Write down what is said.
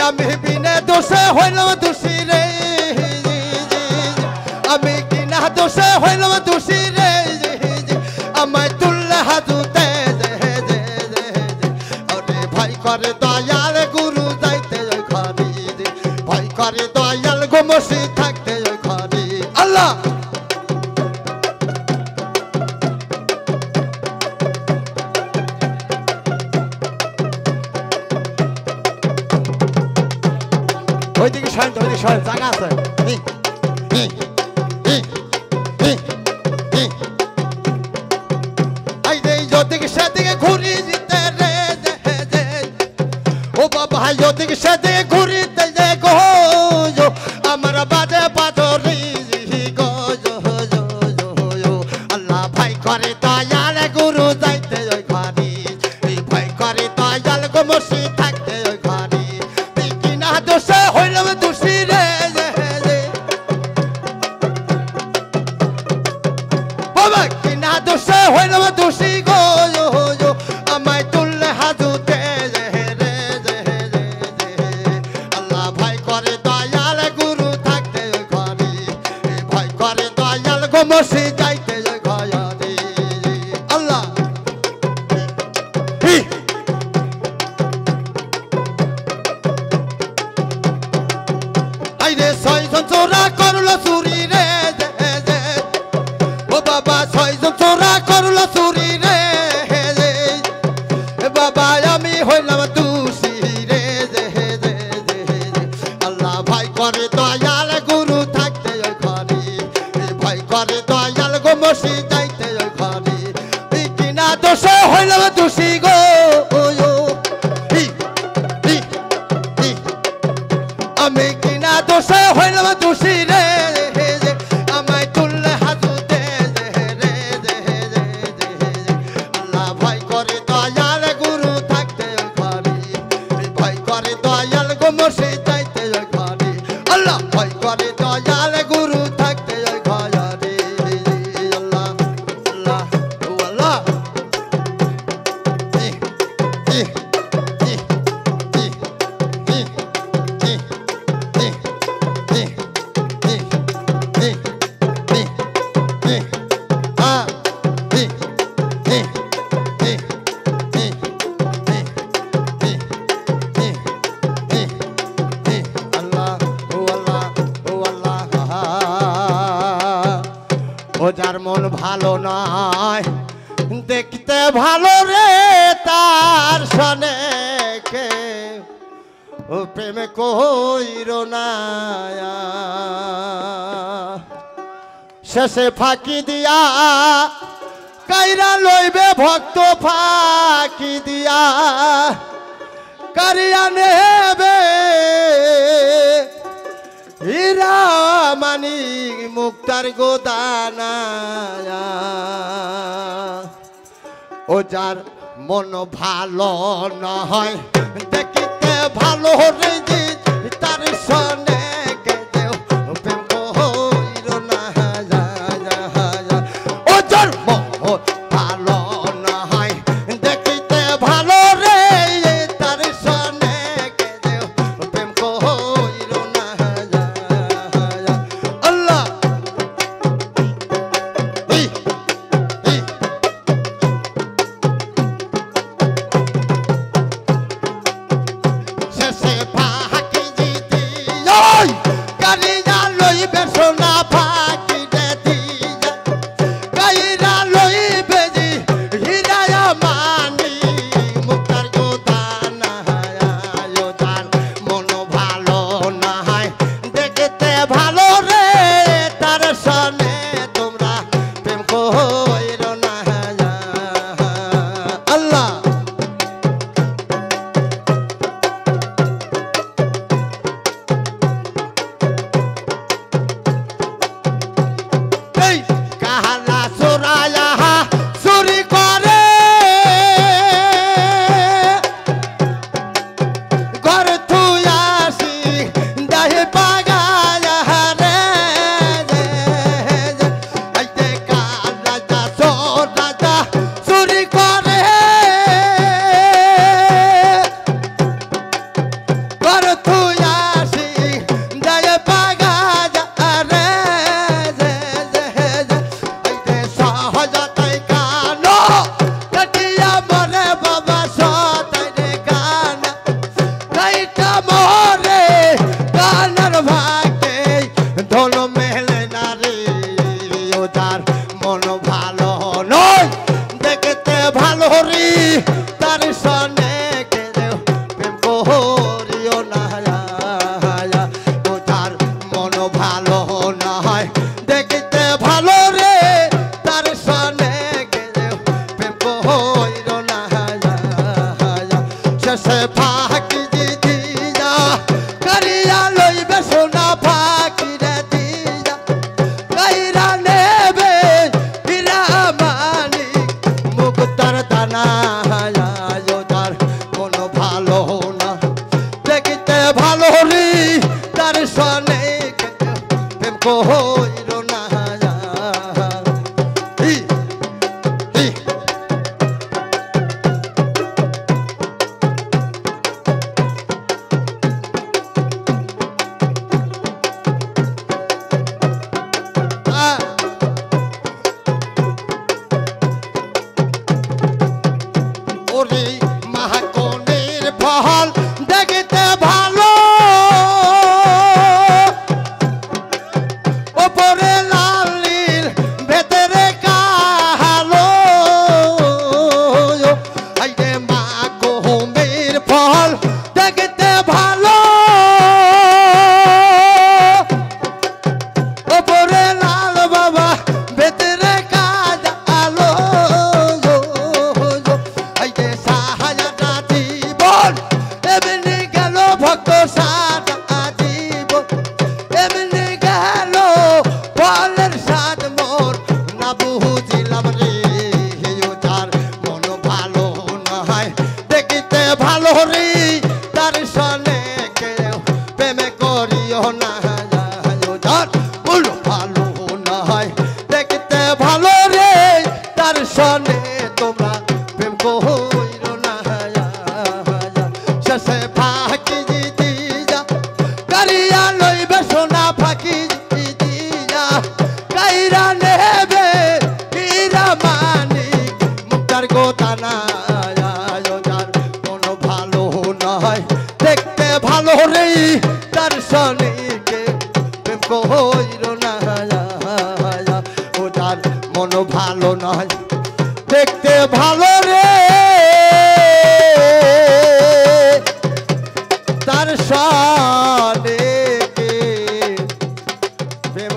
আমি বিনা দোষে হইলাম দোষী রে আমি কিনা দোষে হইলাম দোষী রে আমায় তুললে হাজুতে আরে ভয় করে দয়াল গুরু যাইতে ওই ঘরে ভয় করে দয়াল গো মসজিদ থাকতে ওই ঘরে আল্লাহ ওইদিকে সরেন তো ওইদিকে সরেন জায়গা আছে ওদিকে সেদিকে ঘুরি যেতে রে ও বাবা ওদিকে সেদিকে ঘুরিতে যে গো আমার বাজে বাজরি গো আল্লাহ ভাই করে দয়াল গুরু যাইতে ওই ঘরে ভাই করে দয়াল গো মসজিদ থাকতে ওই ঘরে কিনা দোষে হইলাম দোষী রে বাবা কিনা দোষে হইলাম দোষী গো আমায় তুললে হাজুতে আল্লাহ ভাই করে দয়াল গুরু থাকতে ওই ঘরে ভাই করে দয়াল গো মসজিদ যাইতে ওই ঘরে আল্লাহ আইরে ছয়জন চোরা করলো চুরি রে ও বাবা ছয়জন চোরা করলো চুরি রে বাবা আমি হইলাম দোষী রে আল্লাহ ভাই করে দয়াল গুরু থাকতে ওই ঘরে ভাই করে দয়াল গো মসজিদ যাইতে ওই ঘরে কিনা দোষে হইলাম দোষী গো আমি কিনা দোষে হইলাম দোষী রে আমায় তুললে হাজুতে আল্লাহ ভাই করে দয়াল গুরু থাকতে ওই ঘরে ভাই করে দয়াল গো মসজিদ যাইতে ওই ঘরে আল্লাহ ভাই করে দয়াল গুরু থাকতে ওই ঘরে আল্লাহ আল্লাহ ও আল্লাহ যার মন ভালো নয় দেখতে ভালো রে তার সনে কে ও প্রেমে কইর না শেষে ফাঁকি দিয়া কাইরা লইবে ভক্ত ফাঁকি দিয়া কারিয়া নেবে হীরা মানিক মুক্তার গোদানা ও যার মন ভালো নয় দেখিতে ভালো রে তার সনে প্রেম কইর না ও যার মন ভালো নয় দেখিতে ভালো রে তার সনে প্রেম কইর না আল্লাহ শেষে ফাঁকি দিতি কারিয়া লইবে সোনা ফাঁকি দিতি কাইরা লইবে জি হীরা মানি মুক্তার গোদানা আয়োদান মন ভালো না হয় দেখতে ভালো রে তার সনে তোমরা প্রেম কইর না আল্লাহ কাহালা চোরায়া চুরি করে ঘর থুই আসি দাহে পাগায়া রে কালা চোরা চুরি করে ঘর থুই মরে কানার ভাগে ধন মেলে না রে ও যার মন ভালো নয় দেখতে ভালো রে তার সনে কেউ প্রেম করিও না ও যার মন ভালো নয় দেখতে ভালো রে তার সনে কেউ প্রেম করিও না শেষে ফাঁকি দিয়া করিয়া লইবে সোনা ফাঁকি রে দিয়া কাইরা নেবে হীরা মানিক মুক্তার দানা তার কোনো ভালো না দেখতে ভালো রে তার সনে প্রেম কইর না ওরে মাহাকনের ফল দেখতে ভালো ওপরে লাল নীল ভেতরে কালো আইরে মাহাকনের ফল দেখতে ভালো ওপরে লাল বাবা ভেতরে কালো আইরে সাহায্যটা জীবন এমনি গেল ভক্ত সারা জীবন এমনি গেল ফলের স্বাদ মোর না বুঝিলাম রে ও তার মন ভালো নয় দেখতে ভালো রে তার সনে কেউ প্রেমে করিও না ও তার মন ভালো নয় দেখতে ভালো রে তার সনে তোমরা প্রেম কইরো না শেষে ফাঁকি দিয়া করিয়া লইবে সোনা ফাঁকি দিয়া কাইরা নেবে হীরা মানিক মুক্তার গোদানা যার কোনো ভালো নয় দেখতে ভালো রে তার সনিকে প্রেম কইরো না ও যার মন ভালো নয় দেখতে ভালো রে তার সনে প্রেম